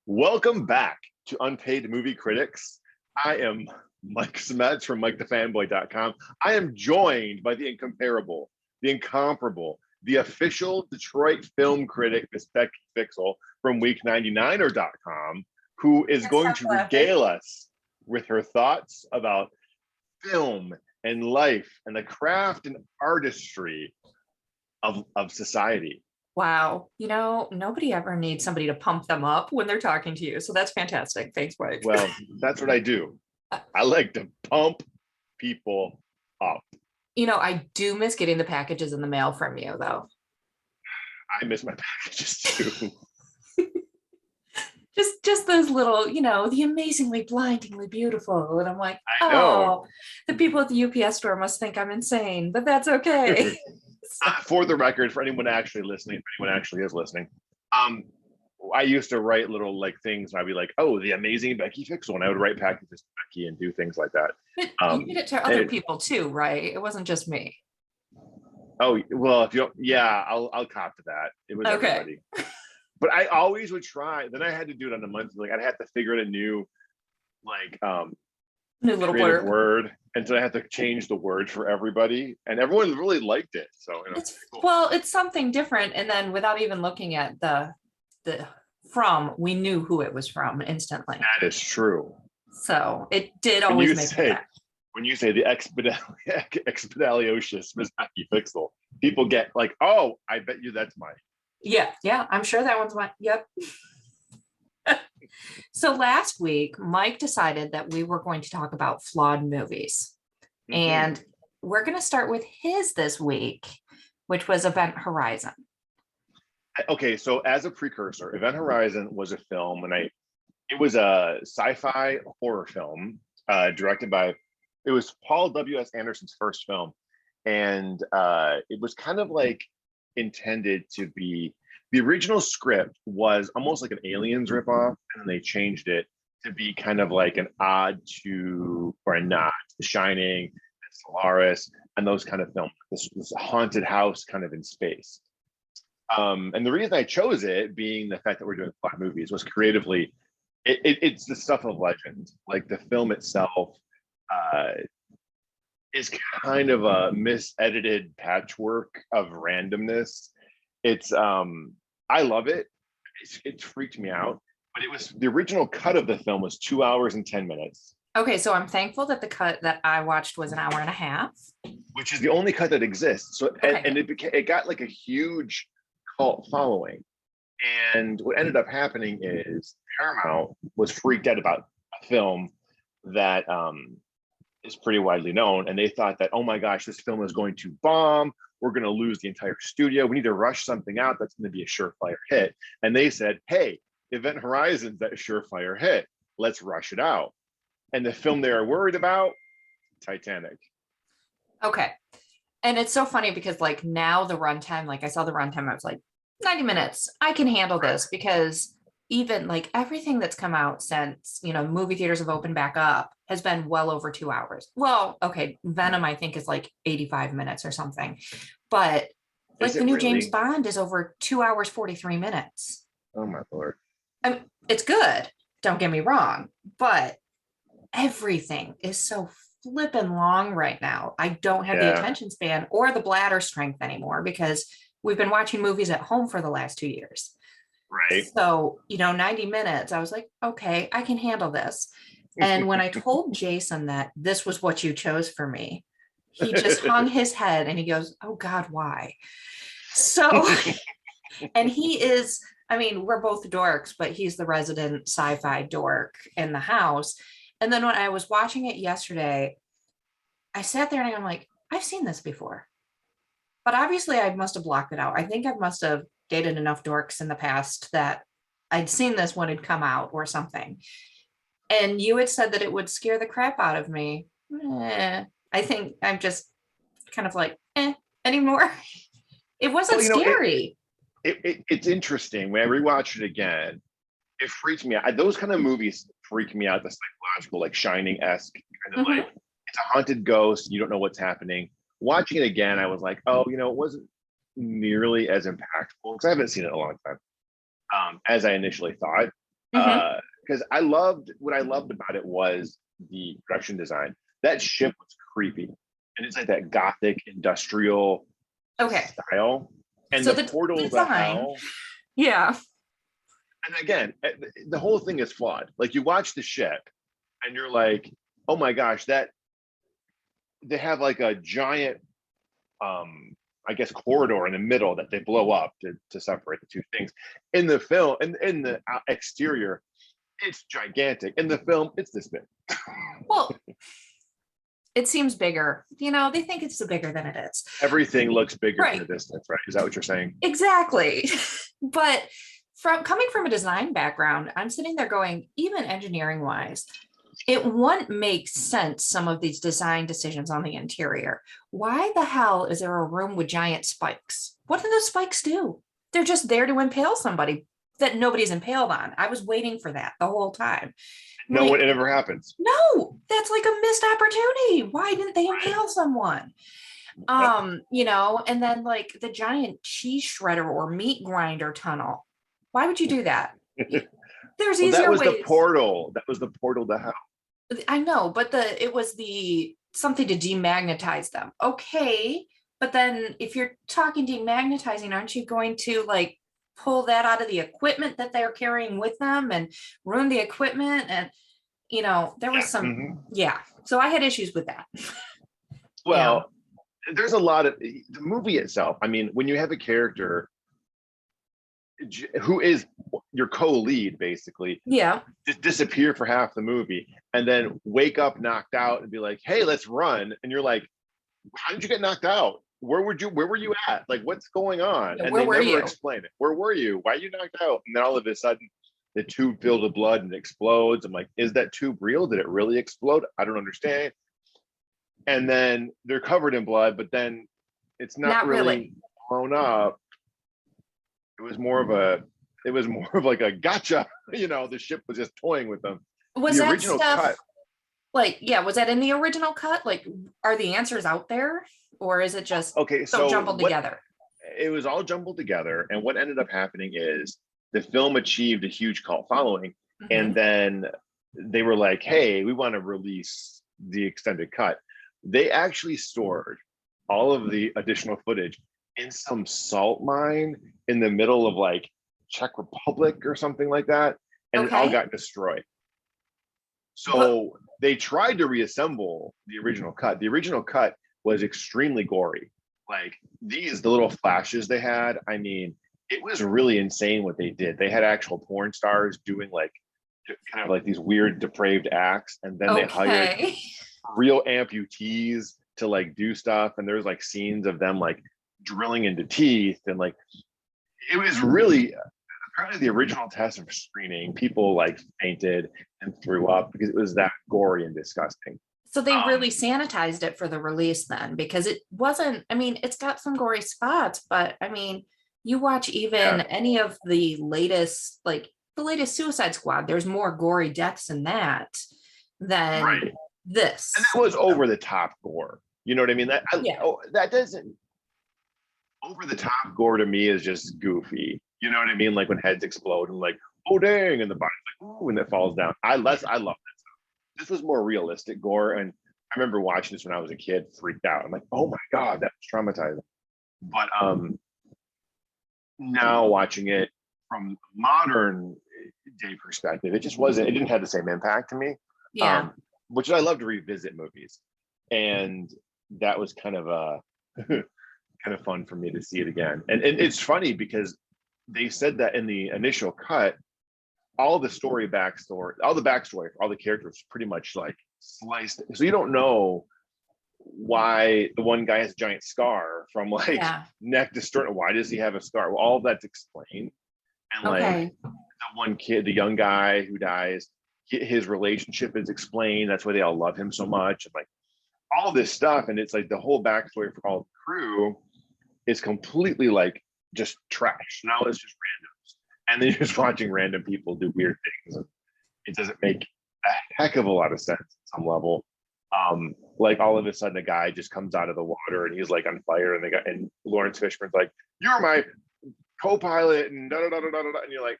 Welcome back to Unpaid Movie Critics. I am Mike Smets from MikeTheFanboy.com. I am joined by the incomparable, the incomparable, the official Detroit film critic, Miss Becky Fixel from Week99er.com, who is going to regale us with her thoughts about film and life and the craft and artistry of society. Wow. Nobody ever needs somebody to pump them up when they're talking to you. So that's fantastic. Thanks, Mike. Well, that's what I do. I like to pump people up. I do miss getting the packages in the mail from you, though. I miss my packages too. just those little, the amazingly blindingly beautiful. And I'm like, the people at the UPS store must think I'm insane, but that's okay. For the record, for anyone actually listening, if anyone actually is listening, I used to write little things. I'd be like, "Oh, the amazing Becky Fixel," and I would write packages to Becky and do things like that. You did it to other people too, right? It wasn't just me. Oh well, if you don't, yeah, I'll cop to that. It was okay. Everybody. But I always would try. Then I had to do it on a monthly. I'd have to figure out a new, new little word, and so I had to change the word for everybody, and everyone really liked it. So it's cool. Well, it's something different, and then without even looking at the we knew who it was from instantly. That is true. So it did always make sense. When you say the expedaliosus Miss Becky Fixel, people get like, "Oh, I bet you that's mine." Yeah, I'm sure that one's mine. Yep. So last week, Mike decided that we were going to talk about flawed movies. Mm-hmm. And we're going to start with his this week, which was Event Horizon. Okay, so as a precursor, Event Horizon was a film, and it was a sci-fi horror film directed by, it was Paul W.S. Anderson's first film. And it was kind of intended to be, the original script was almost like an Aliens ripoff, and they changed it to be kind of like an odd to, or a nod to The Shining, Solaris, and those kind of films. This haunted house kind of in space. And the reason I chose it, being the fact that we're doing flawed movies, was creatively, it's the stuff of legend. Like the film itself is kind of a misedited patchwork of randomness. It's I love it. It freaked me out, but it was, the original cut of the film was 2 hours and 10 minutes. Okay, so I'm thankful that the cut that I watched was an hour and a half, which is the only cut that exists. So okay. and it got a huge cult following. And what ended up happening is Paramount was freaked out about a film that is pretty widely known, and they thought that, oh my gosh, this film is going to bomb. We're going to lose the entire studio. We need to rush something out that's going to be a surefire hit. And they said, hey, Event Horizon's that surefire hit. Let's rush it out. And the film they are worried about, Titanic. Okay. And it's so funny because now the runtime, I saw the runtime, I was like, 90 minutes. I can handle this, because even everything that's come out since, movie theaters have opened back up has been well over 2 hours. Well, okay, Venom, I think, is 85 minutes or something. But the new James Bond is over 2 hours, 43 minutes. Oh my Lord. It's good. Don't get me wrong. But everything is so flipping long right now. I don't have the attention span or the bladder strength anymore, because we've been watching movies at home for the last 2 years. Right. So, 90 minutes, I was like, okay, I can handle this. And when I told Jason that this was what you chose for me, he just hung his head and he goes, oh God, why? So, and he is, we're both dorks, but he's the resident sci-fi dork in the house. And then when I was watching it yesterday, I sat there and I'm like, I've seen this before. But obviously I must have blocked it out. I think I must have dated enough dorks in the past that I'd seen this when it'd come out or something. And you had said that it would scare the crap out of me. I think I'm just kind of anymore. It wasn't scary. It's interesting. When I rewatched it again, it freaks me out. Those kind of movies freak me out. The psychological, Shining-esque kind of it's a haunted ghost. You don't know what's happening. Watching it again, I was like, oh, it wasn't nearly as impactful, because I haven't seen it in a long time, as I initially thought. Hmm. Because I loved what I loved about it was the production design. That ship was creepy, and it's like that gothic industrial Okay. style, and So the the portal to design, hell. yeah. And again, the whole thing is flawed. Like you watch the ship, and you're like, oh my gosh, that they have like a giant I guess corridor in the middle that they blow up to separate the two things. In the film, in the exterior, it's gigantic. In the film, it's this big. Well, it seems bigger. They think it's bigger than it is. Everything looks bigger from Right. the distance, right? Is that what you're saying? Exactly. But coming from a design background, I'm sitting there going, even engineering wise, it wouldn't make sense, some of these design decisions on the interior. Why the hell is there a room with giant spikes? What do those spikes do? They're just there to impale somebody that nobody's impaled on. I was waiting for that the whole time. No, Like, it never happens. no, that's like a missed opportunity. Why didn't they impale someone? And then like the giant cheese shredder or meat grinder tunnel. Why would you do that? There's Well, that easier was the ways. portal. That was the portal to hell. I know, but it was the something to demagnetize them. Okay, but then if you're talking demagnetizing, aren't you going to like pull that out of the equipment that they're carrying with them and ruin the equipment? And there was some, yeah. So I had issues with that. Well, there's a lot of the movie itself. I mean, when you have a character who is your co-lead, basically, Yeah. just disappear for half the movie and then wake up knocked out and be like, hey, let's run. And you're like, how did you get knocked out? Where were you at? Like, what's going on? Yeah, And where they were never you? explain it. Where were you? Why are you knocked out? And then all of a sudden the tube filled with blood and explodes. I'm like, is that tube real? Did it really explode? I don't understand. And then they're covered in blood, but then it's not really blown up. It was more of like a gotcha. The ship was just toying with them. Was The that original stuff cut, like, yeah, was that in the original cut? Like, are the answers out there, or is it just okay, so jumbled together? It was all jumbled together, and what ended up happening is the film achieved a huge cult following, and then they were like, hey, we want to release the extended cut. They actually stored all of the additional footage in some salt mine in the middle of like Czech Republic or something like that, and it all got destroyed. So they tried to reassemble the original cut. The original cut was extremely gory. Like the little flashes they had, I mean, it was really insane what they did. They had actual porn stars doing like kind of like these weird depraved acts, and then they hired real amputees to like do stuff, and there's like scenes of them like drilling into teeth, and like it was really, apparently the original test of screening, people like fainted and threw up because it was that gory and disgusting. So they really sanitized it for the release then, because it wasn't, I mean, it's got some gory spots, but I mean, you watch even any of the latest, like the latest Suicide Squad, there's more gory deaths in that than this. And that was over the top gore. You know what I mean? That doesn't, over the top gore to me is just goofy. You know what I mean? Like when heads explode and like, oh dang, and the body's like, oh, and it falls down. I love that stuff. This was more realistic gore, and I remember watching this when I was a kid, freaked out. I'm like, oh my god, that was traumatizing. But now watching it from modern day perspective, it just wasn't. It didn't have the same impact to me. Yeah. Which I love to revisit movies, and that was kind of kind of fun for me to see it again. And it's funny because they said that in the initial cut, all the backstory for all the characters pretty much like sliced. So you don't know why the one guy has a giant scar from like neck to sternum. Why does he have a scar? Well, all of that's explained. And like the one kid, the young guy who dies, his relationship is explained. That's why they all love him so much. And like all this stuff. And it's like the whole backstory for all the crew is completely like just trash. Now it's just randoms. And then you're just watching random people do weird things. And it doesn't make a heck of a lot of sense at some level. Like all of a sudden a guy just comes out of the water and he's like on fire, and Lawrence Fishburne's like, you're my co-pilot, and da da da da da da, and you're like,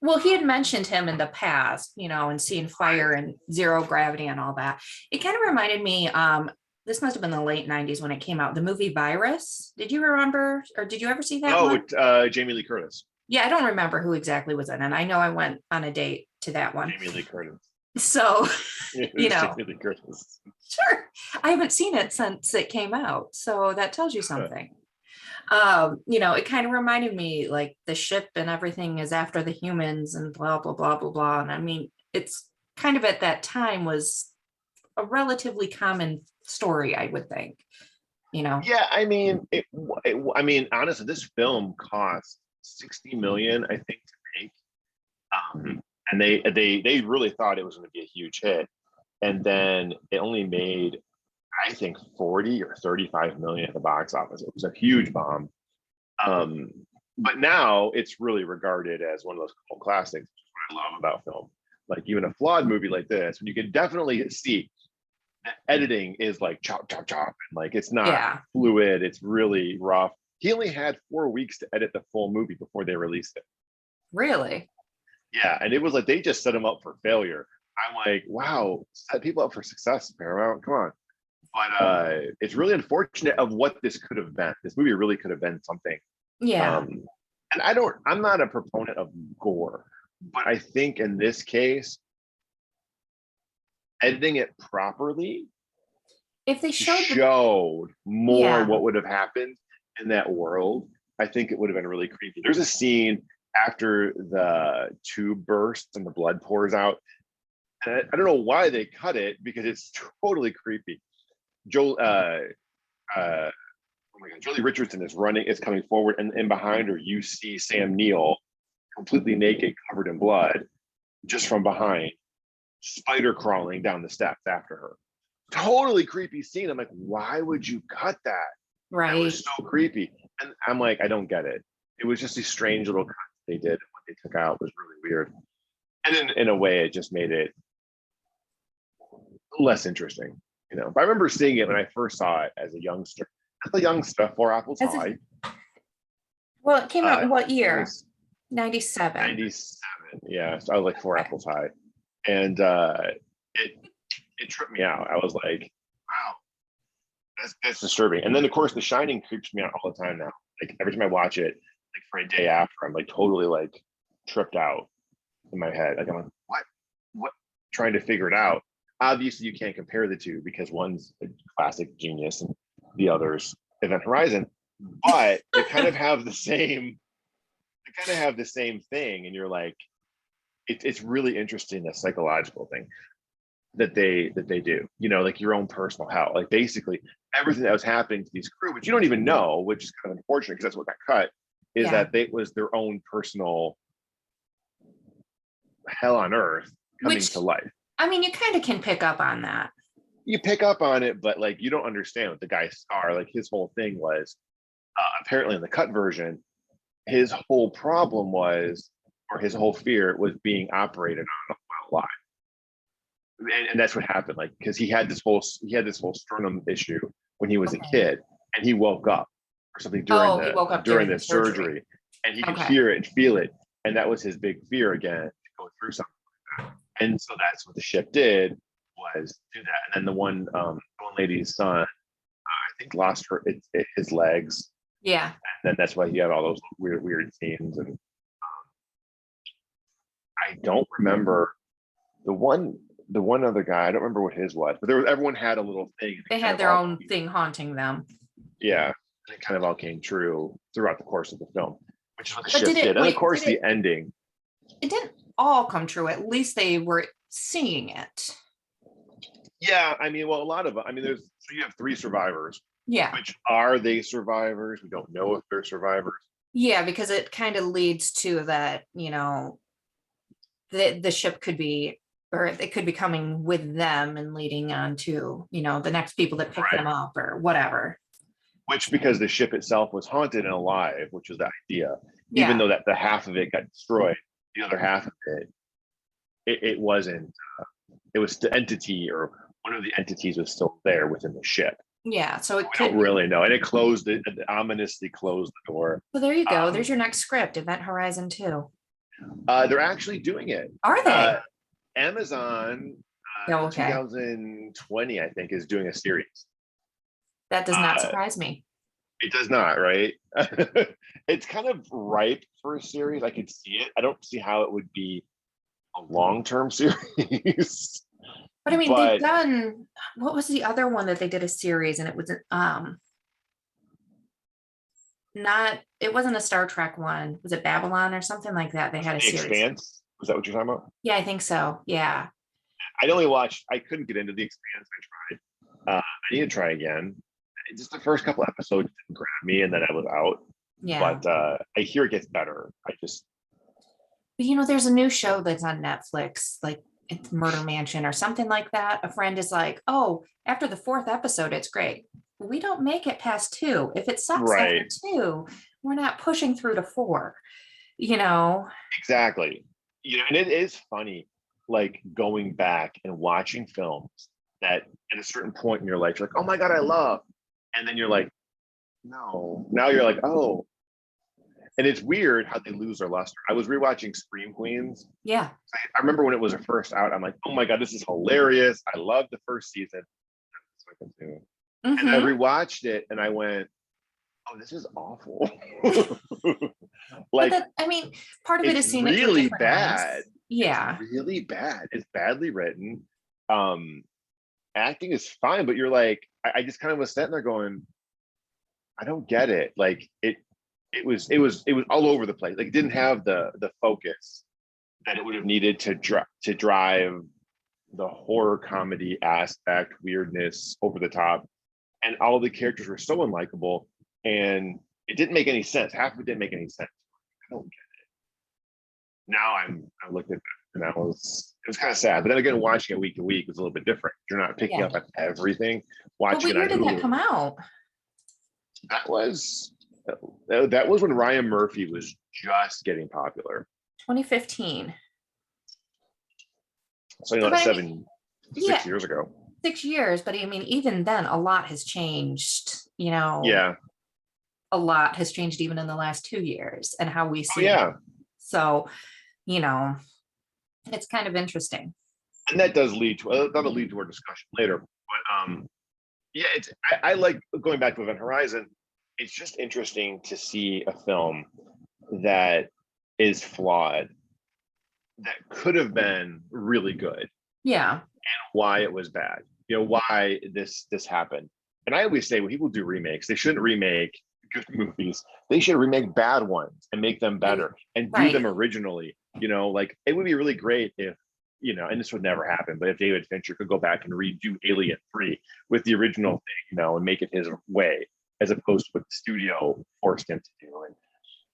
Well, he had mentioned him in the past, and seeing fire and zero gravity and all that. It kind of reminded me, this must have been the late 90s when it came out, the movie Virus. Did you remember, or did you ever see that Oh, one? with Jamie Lee Curtis. Yeah, I don't remember who exactly was in it. I know I went on a date to that one. Jamie Lee Curtis. So, It you was know, Jamie Lee Curtis. sure. I haven't seen it since it came out. So that tells you something. It kind of reminded me like the ship and everything is after the humans and blah, blah, blah, blah, blah. And I mean, it's kind of at that time was a relatively common story, I would think. Yeah, I mean, I mean, honestly, this film cost 60 million, I think, to make, and they really thought it was going to be a huge hit, and then it only made, I think, 40 or 35 million at the box office. It was a huge bomb. Um, but now it's really regarded as one of those cult classics, which is what I love about film. Like even a flawed movie like this, when you can definitely see that editing is like chop, chop, chop, and like it's not Yeah, fluid, it's really rough. He only had 4 weeks to edit the full movie before they released it. really. Yeah, and it was like they just set him up for failure. I'm like, wow, set people up for success, Paramount. Come on. But it's really unfortunate of what this could have been. This movie really could have been something. Yeah. And I'm not a proponent of gore, but I think in this case, editing it properly If they showed more yeah, what would have happened in that world. I think it would have been really creepy. There's a scene after the tube bursts and the blood pours out. And I don't know why they cut it because it's totally creepy. Joel, oh my God, Jolie Richardson is coming forward, and behind her, you see Sam Neill completely naked, covered in blood, just from behind, spider crawling down the steps after her. Totally creepy scene. I'm like, why would you cut that? That right. was so creepy. And I'm like, I don't get it. It was just these strange little cuts they did. What they took out was really weird. And in a way, it just made it less interesting. But I remember seeing it when I first saw it as a youngster. As a youngster, four apples As high. well, it came out in what It year? was 97. 97. Yeah, so I was like four apples high, and it tripped me out. I was like, wow, that's disturbing. And then of course, The Shining creeps me out all the time now. Like every time I watch it, like for a day after, I'm like totally like tripped out in my head. Like I'm like, what? Trying to figure it out. Obviously, you can't compare the two because one's a classic genius and the other's Event Horizon, but they kind of have the same. They kind of have the same thing, and you're like, it's really interesting, the psychological thing that they do. Like your own personal hell. Like basically everything that was happening to these crew, which you don't even know, which is kind of unfortunate because that's what got cut, is Yeah. that it was their own personal hell on earth coming Which, to life. I mean, you kind of can pick up on that. You pick up on it, but like you don't understand what the guys are. Like his whole thing was apparently in the cut version, his whole problem was, or his whole fear was being operated on while alive. And that's what happened. Like because he had this whole sternum issue when he was a Okay. kid, and he woke up or something Oh, he woke up during during the the surgery. surgery, and he could Okay. hear it and feel it, and that was his big fear again to go through something like that. And so that's what the ship did, was do that. And then the one lady's son, I think, lost his legs, Yeah. and then that's why he had all those weird scenes. And I don't remember the one other guy. I don't remember what his was, but everyone had a little thing. They had their own thing haunting them. Yeah, and it kind of all came true throughout the course of the film, which is what the But ship did it, did. And of wait, course, did the ending. it didn't all come true. At least they were seeing it. Yeah, I mean, well, a lot of, I mean, so you have 3 survivors. Yeah. Which are they survivors? We don't know if they're survivors. Yeah, because it kind of leads to that, the ship could be, or it could be coming with them and leading on to, the next people that pick Right. them up or whatever. Which, because the ship itself was haunted and alive, which was the idea, Yeah. even though that the half of it got destroyed, the other half of it wasn't. It was the entity, or one of the entities was still there within the ship. Yeah, so it We could don't really know, and it ominously closed the door. Well, there you go. There's your next script, Event Horizon 2. They're actually doing it. Are they? Amazon Oh, in okay. 2020, I think, is doing a series. That does not Uh, surprise me. it does not, right? It's kind of ripe for a series. I could see it. I don't see how it would be a long-term series. But I mean, they've But done, what was the other one that they did a series and it was not, it wasn't a Star Trek one. Was it Babylon or something like that? They was had it a The series. Expanse? Was that what you're talking about? Yeah, I think so. Yeah. I only watched. I couldn't get into The Expanse. I tried. I need to try again. Just the first couple episodes didn't grab me, and then I was out. Yeah. But I hear it gets better. I just But there's a new show that's on Netflix, like it's Murder Mansion or something like that. A friend is like, oh, after the fourth episode, it's great. We don't make it past two. If it sucks after right, two, we're not pushing through to four, you know? exactly. And it is funny, like going back and watching films that at a certain point in your life, you're like, oh my god, I love, and then you're like, no. Now you're like, oh, and it's weird how they lose their luster. I was rewatching Scream Queens. Yeah. I remember when it was first out, I'm like, oh my god, this is hilarious. I love the first season. And I Mm-hmm. rewatched it and I went, oh, this is awful. But Like, that, I mean, part of it it's is seeing it through a really different lens. bad. It's Yeah. really bad. It's badly written. Um, Acting is fine, but you're like, I just kind of was sitting there going, I don't get it. Like it was all over the place. Like it didn't have the focus that it would have needed to drive the horror comedy aspect, weirdness, over the top, and all the characters were so unlikable, and it didn't make any sense. Half of it didn't make any sense. I don't get it. Now I looked at that and it was kind of sad. But then again, watching it week to week was a little bit different. You're not picking Yeah. up on everything. But Watching what it year on did that Hulu. come out? That was that was when Ryan Murphy was just getting popular. 2015. So So, like but I mean, 6 yeah, years ago. 6 years. But I mean, even then, a lot has changed. Yeah. A lot has changed even in the last 2 years and how we Oh see it. yeah. So, you know, it's kind of interesting. And that does lead to that'll lead to our discussion later. But yeah, I like going back to Event Horizon. It's just interesting to see a film that is flawed, that could have been really good, Yeah. why it was bad, why this happened. And I always say when people do remakes, they shouldn't remake good movies. They should remake bad ones and make them better and do Right. them originally. Like it would be really great if, and this would never happen, but if David Fincher could go back and redo Alien 3 with the original thing, and make it his way, as opposed to what the studio forced him to do. And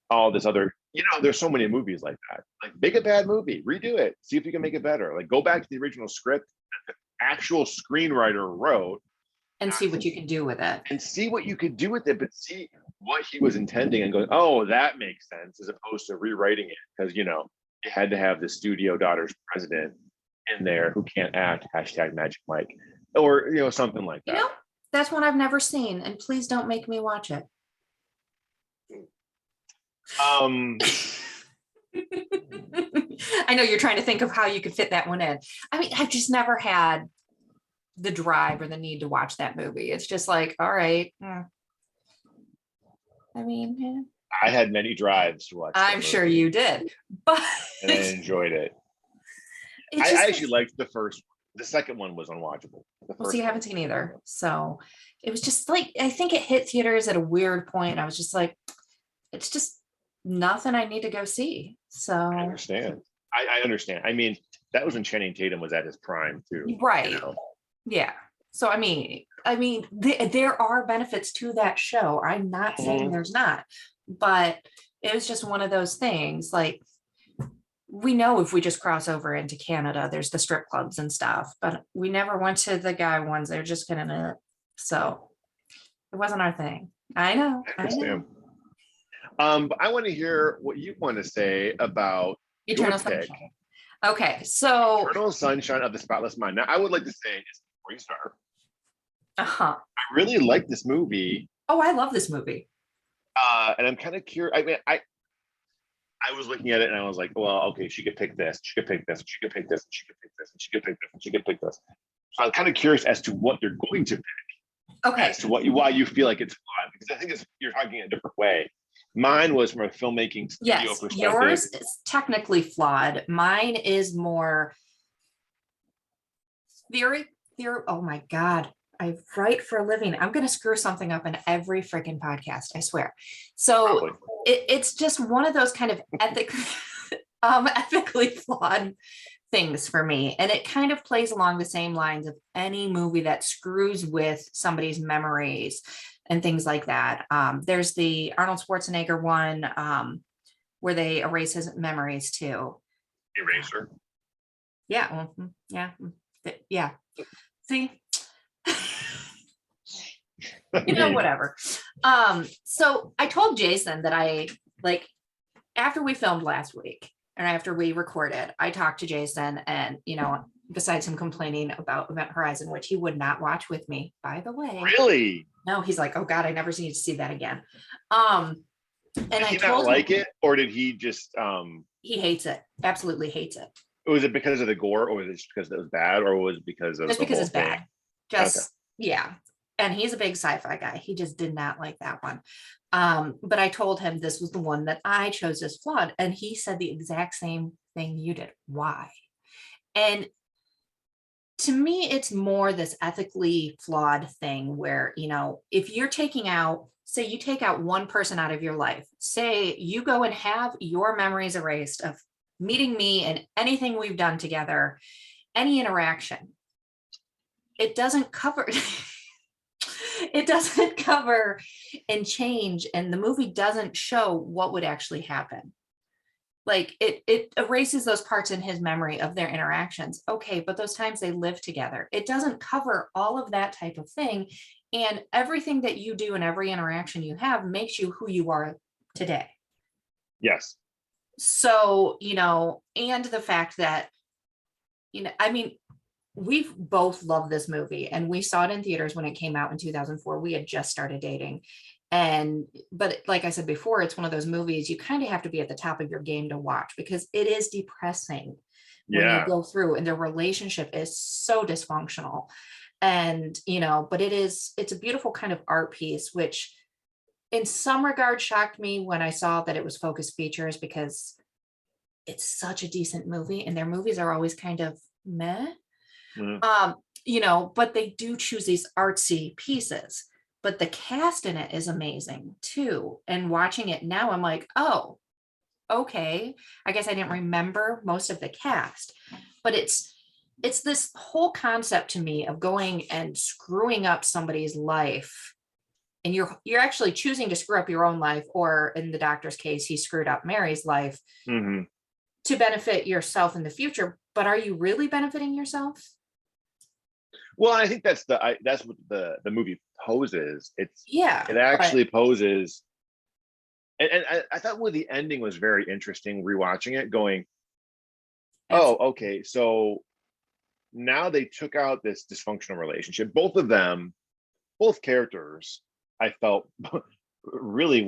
all this other, there's so many movies like that. Like, make a bad movie, redo it, see if you can make it better. Like, go back to the original script that the actual screenwriter wrote, And see what you can do with it. and see what you could do with it, but see what he was intending and going, oh, that makes sense, as opposed to rewriting it because, you had to have the studio daughter's president in there who can't act, hashtag Magic Mike, or, something like that. That's one I've never seen. And please don't make me watch it. I know you're trying to think of how you could fit that one in. I mean, I've just never had the drive or the need to watch that movie. It's just like, all right. I mean, yeah. I had many drives to watch. I'm sure you did, but and I enjoyed it. I actually liked the first one. The second one was unwatchable. Well, see, I haven't seen either. So it was just like, I think it hit theaters at a weird point. I was just like, it's just nothing I need to go see. So I understand. I understand. I mean, that was when Channing Tatum was at his prime too. Right. Yeah. So I mean, there are benefits to that show. I'm not saying there's not, but it was just one of those things. Like, we know if we just cross over into Canada, there's the strip clubs and stuff, but we never went to the guy ones. They're just gonna, so it wasn't our thing. I know. But I want to hear what you want to say about Eternal Sunshine. Okay, so Eternal Sunshine of the Spotless Mind. Now, I would like to say, before you start, I really like this movie. Oh, I love this movie. And I'm kind of curious. I mean, I I was looking at it and I was like, well, okay, she could pick this, she could pick this, she could pick this, she could pick this, and she could pick this, and she could pick this. So I'm kind of curious as to what you're going to pick, Okay. as to why you feel like it's flawed, because I think you're talking a different way. Mine was from a filmmaking studio Yes, perspective. yours is technically flawed. Mine is more theory. Oh my God. I write for a living. I'm going to screw something up in every freaking podcast, I swear. So it's just one of those kind of ethically flawed things for me. And it kind of plays along the same lines of any movie that screws with somebody's memories and things like that. There's the Arnold Schwarzenegger one where they erase his memories too. Eraser. Yeah. Yeah. Yeah. See? Whatever. So I told Jason that I after we filmed last week and after we recorded, I talked to Jason and, besides him complaining about Event Horizon, which he would not watch with me, by the way. Really? No, he's like, oh God, I never need to see that again. And did he not like it, or did he just he hates it, absolutely hates it. Was it because of the gore, or was it just because it was bad, or was it because of just because it's thing? bad? Just yeah. And he's a big sci-fi guy. He just did not like that one. But I told him this was the one that I chose as flawed. And he said the exact same thing you did. Why? And to me, it's more this ethically flawed thing where, if you're taking out, say you take out one person out of your life, say you go and have your memories erased of meeting me and anything we've done together, any interaction, it doesn't cover it doesn't cover and change, and the movie doesn't show what would actually happen. Like it erases those parts in his memory of their interactions. Okay, but those times they lived together, it doesn't cover all of that type of thing. And everything that you do and every interaction you have makes you who you are today. Yes. So, and the fact that, we've both loved this movie and we saw it in theaters when it came out in 2004. We had just started dating. But like I said before, it's one of those movies you kind of have to be at the top of your game to watch because it is depressing when you go through and their relationship is so dysfunctional. And, but it's a beautiful kind of art piece, which in some regard shocked me when I saw that it was Focus Features because it's such a decent movie and their movies are always kind of meh. But they do choose these artsy pieces, but the cast in it is amazing too. And watching it now, I'm like, oh, okay. I guess I didn't remember most of the cast, but it's this whole concept to me of going and screwing up somebody's life. And you're actually choosing to screw up your own life, or in the doctor's case, he screwed up Mary's life to benefit yourself in the future. But are you really benefiting yourself? Well, I think that's what the movie poses. It actually poses, and I thought the ending was very interesting. Rewatching it, going, oh, okay, so now they took out this dysfunctional relationship. Both of them, both characters, I felt really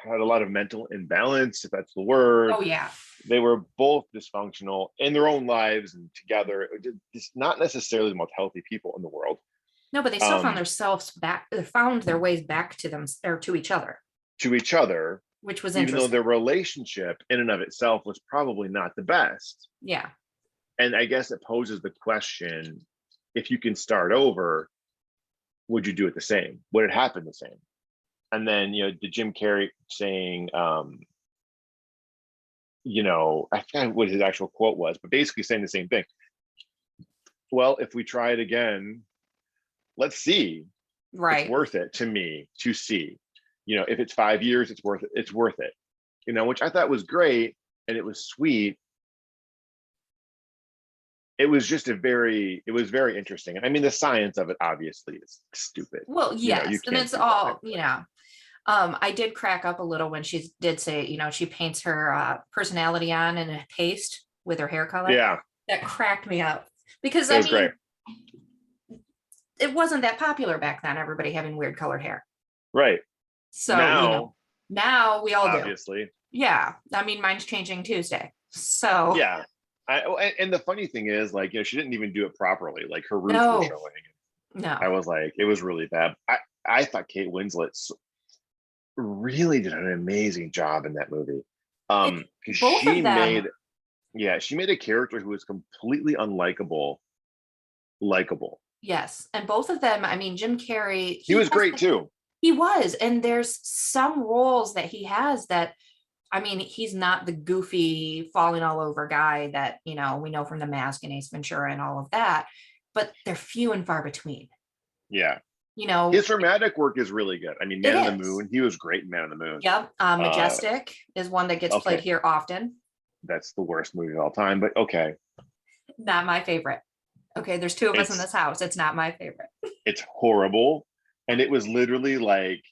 had a lot of mental imbalance, if that's the word. Oh yeah. They were both dysfunctional in their own lives and together. It's not necessarily the most healthy people in the world. No, but they still found their ways back to them or to each other. To each other. Which was even interesting. Though their relationship in and of itself was probably not the best. Yeah. And I guess it poses the question, if you can start over, would you do it the same? Would it happen the same? And then, the Jim Carrey saying, I forgot what his actual quote was, but basically saying the same thing. Well, if we try it again, let's see. Right. It's worth it to me to see. If it's 5 years, it's worth it. It's worth it. Which I thought was great and it was sweet. It was just very interesting. I mean, the science of it obviously is stupid. Well, yes, and it's all, I did crack up a little when she did say, she paints her personality on in a paste with her hair color. Yeah. That cracked me up because great. It wasn't that popular back then, everybody having weird colored hair. Right. So, now we all obviously. Yeah. I mean, mine's changing Tuesday. So Yeah. And the funny thing is, like, she didn't even do it properly. Like, her roots were no, showing. no. I was like, it was really bad. I thought Kate Winslet really did an amazing job in that movie. It, Because both of them, she made a character who was completely unlikable, likable. yes. And both of them, I mean, Jim Carrey, He was great too. he was, and there's some roles that he has that, I mean, he's not the goofy falling all over guy that, we know from The Mask and Ace Ventura and all of that, but they're few and far between. Yeah. You know, His dramatic work is really good. I mean, it Man on the is. Moon, he was great in Man on the Moon. Yep. Uh, Majestic is one that gets played okay, here often. that's the worst movie of all time, but okay. Not my favorite. Okay, there's two of us in It's this house. It's not my favorite. it's horrible. And it was literally like,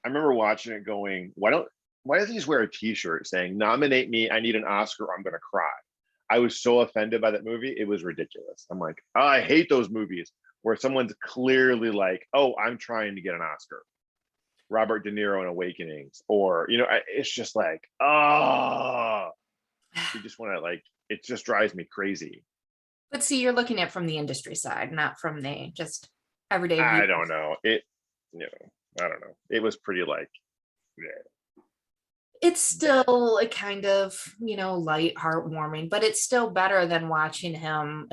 I remember watching it going, why doesn't he just wear a t-shirt saying, nominate me, I need an Oscar, or I'm gonna cry. I was so offended by that movie. It was ridiculous. I'm like, oh, I hate those movies where someone's clearly like, oh, I'm trying to get an Oscar. Robert De Niro in Awakenings, or it's just like, oh, you just want to like, it just drives me crazy. But see, you're looking at from the industry side, not from the just everyday view. I don't know. I don't know. It was pretty like, yeah. It's still a kind of, light, heartwarming, but it's still better than watching him,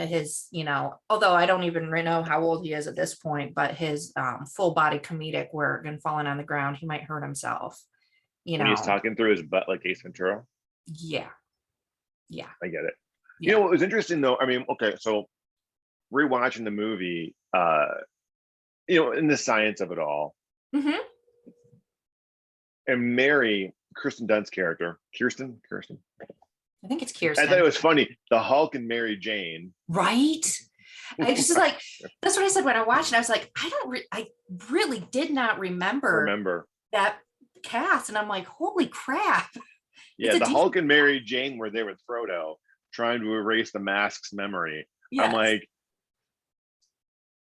although I don't even know how old he is at this point, but his full body comedic work and falling on the ground, he might hurt himself, When he's talking through his butt like Ace Ventura. Yeah. Yeah. I get it. Yeah. What was interesting though, I mean, okay, so rewatching the movie, in the science of it all, Mm-hmm. and Mary, Kirsten Dunst's character, Kirsten. I think it's I Kirsten. thought it was funny. The Hulk and Mary Jane. Right? I just like, that's what I said when I watched it. I was like, I really did not remember that cast. And I'm like, holy crap. Yeah, the Hulk and Mary Jane were there with Frodo trying to erase the mask's memory. Yes. I'm like,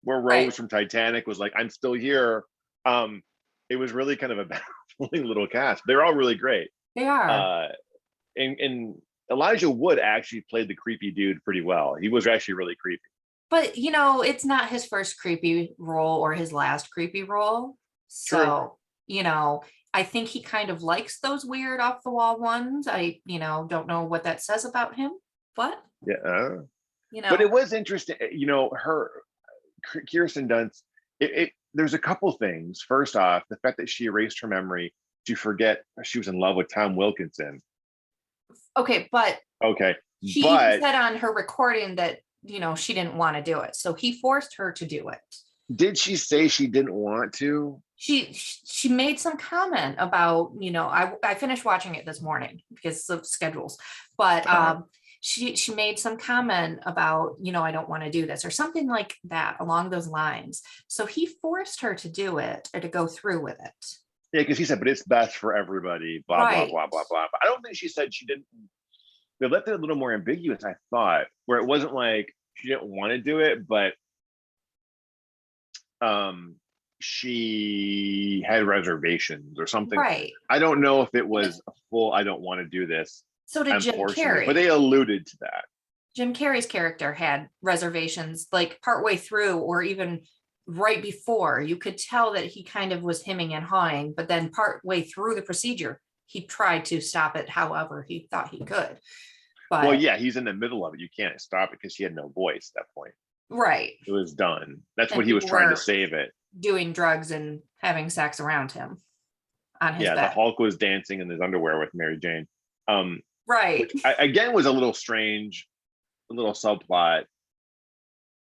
where Rose from Titanic was like, I'm still here. It was really kind of a baffling little cast. They're all really great. They are. And Elijah Wood actually played the creepy dude pretty well. He was actually really creepy. But it's not his first creepy role or his last creepy role. So, I think he kind of likes those weird off the wall ones. I, don't know what that says about him, but yeah, but it was interesting. Kirsten Dunst. There's a couple things. First off, the fact that she erased her memory to forget she was in love with Tom Wilkinson. Okay, but she said on her recording that she didn't want to do it, so he forced her to do it. Did she say she didn't want to? She made some comment about, I finished watching it this morning because of schedules, but she made some comment about, I don't want to do this or something like that along those lines. So he forced her to do it or to go through with it. Yeah, because he said, but it's best for everybody, blah, blah, blah, blah, blah. But I don't think she said she didn't. They left it a little more ambiguous, I thought, where it wasn't like she didn't want to do it, but she had reservations or something. Right. I don't know if it was a full, I don't want to do this. So did Jim Carrey. But they alluded to that. Jim Carrey's character had reservations like partway through or even right before. You could tell that he kind of was hemming and hawing, but then partway through the procedure, he tried to stop it however he thought he could. But, well, yeah, he's in the middle of it. You can't stop it because he had no voice at that point. Right. It was done. That's what he was trying to save it. Doing drugs and having sex around him on his bed. The Hulk was dancing in his underwear with Mary Jane. Right. Which again was a little strange, a little subplot,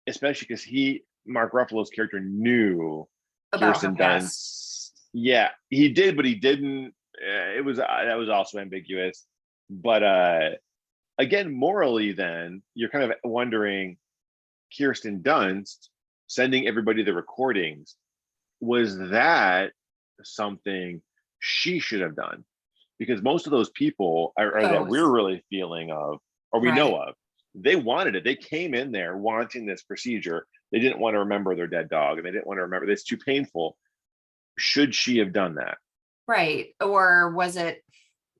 especially because Mark Ruffalo's character knew about Kirsten Dunst. Yeah, he did, but he didn't. That was also ambiguous. But again, morally, then you're kind of wondering, Kirsten Dunst sending everybody the recordings, was that something she should have done? Because most of those people that we're really feeling of, or we know of, they wanted it. They came in there wanting this procedure. They didn't want to remember their dead dog, and they didn't want to remember. It's too painful. Should she have done that? Right. Or was it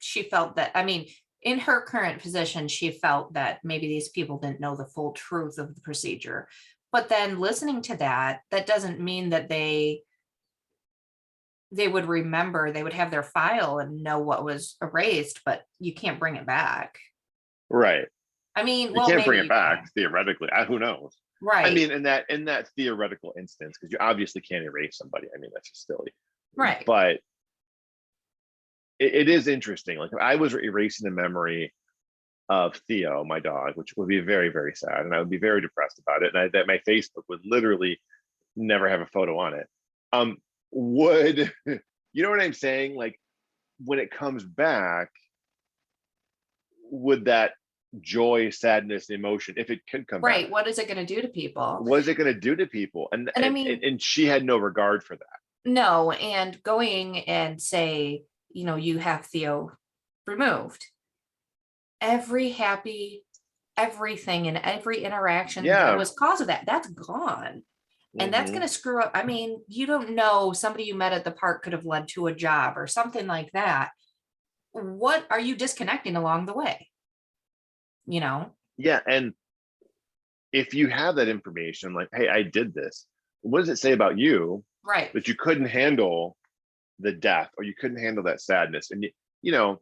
she felt that, I mean, in her current position, she felt that maybe these people didn't know the full truth of the procedure. But then listening to that, that doesn't mean that they would remember, they would have their file and know what was erased, but you can't bring it back. Right. I mean, You well, can't maybe bring it you back can. theoretically. Who knows? I Right, mean, in that theoretical instance, because you obviously can't erase somebody. I mean, that's just silly. right. But it is interesting. Like if I was erasing the memory of Theo, my dog, which would be very, very sad, and I would be very depressed about it, and that my Facebook would literally never have a photo on it. Would you know what I'm saying? Like when it comes back, would that joy, sadness, emotion, if it could come back, Right. What is it going to do to people? what is it going to do to people? And, And I and mean, and she had no regard for that. no, and going and say, you have Theo removed. Every happy, everything and every interaction that Yeah. was cause of that, that's gone. And that's going Hmm. to screw up. I mean, you don't know, somebody you met at the park could have led to a job or something like that. What are you disconnecting along the way? You know? Yeah. And if you have that information, like, hey, I did this, what does it say about you Right. that you couldn't handle the death or you couldn't handle that sadness? And you know,